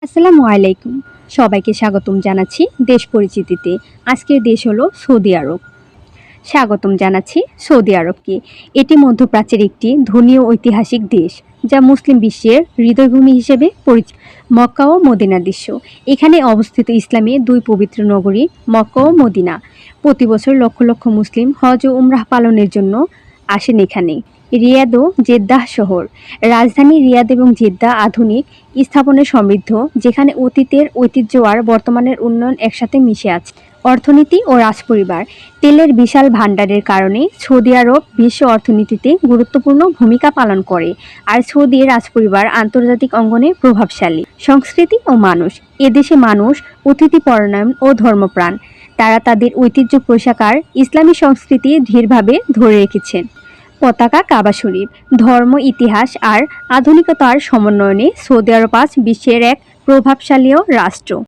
আসসালামু আলাইকুম। সবাইকে স্বাগতম জানাচ্ছি দেশ পরিচিতিতে। আজকের দেশ হলো সৌদি আরব। স্বাগতম জানাচ্ছি সৌদি আরবকে। এটি মধ্যপ্রাচ্যের একটি ধনী ও ঐতিহাসিক দেশ, যা মুসলিম বিশ্বের হৃদয়ভূমি হিসেবে পরিচিত। মক্কা ও মদিনার দৃশ্য। এখানে অবস্থিত ইসলামের দুই পবিত্র নগরী মক্কা ও মদিনা। প্রতি বছর লক্ষ লক্ষ মুসলিম হজ ও উমরাহ পালনের জন্য আসেন এখানে। রিয়াদ ও জেদ্দাহ শহর। রাজধানী রিয়াদ এবং জেদ্দাহ আধুনিক স্থাপনের সমৃদ্ধ, যেখানে অতীতের ঐতিহ্য আর বর্তমানের উন্নয়ন একসাথে মিশে আছে। অর্থনীতি ও রাজপরিবার। তেলের বিশাল ভাণ্ডারের কারণে সৌদি আরব বিশ্ব অর্থনীতিতে গুরুত্বপূর্ণ ভূমিকা পালন করে, আর সৌদি রাজপরিবার আন্তর্জাতিক অঙ্গনে প্রভাবশালী। সংস্কৃতি ও মানুষ। এদেশে মানুষ অতিথিপরায়ণ ও ধর্মপ্রাণ। তারা তাদের ঐতিহ্য পোশাকার ইসলামী সংস্কৃতি দৃঢ়ভাবে ধরে রেখেছেন। পতাকা কাবা শরীফ। ধর্ম, ইতিহাস আর আধুনিকতার সমন্বয়ে সৌদি আরব আজ বিশ্বের এক প্রভাবশালী রাষ্ট্র।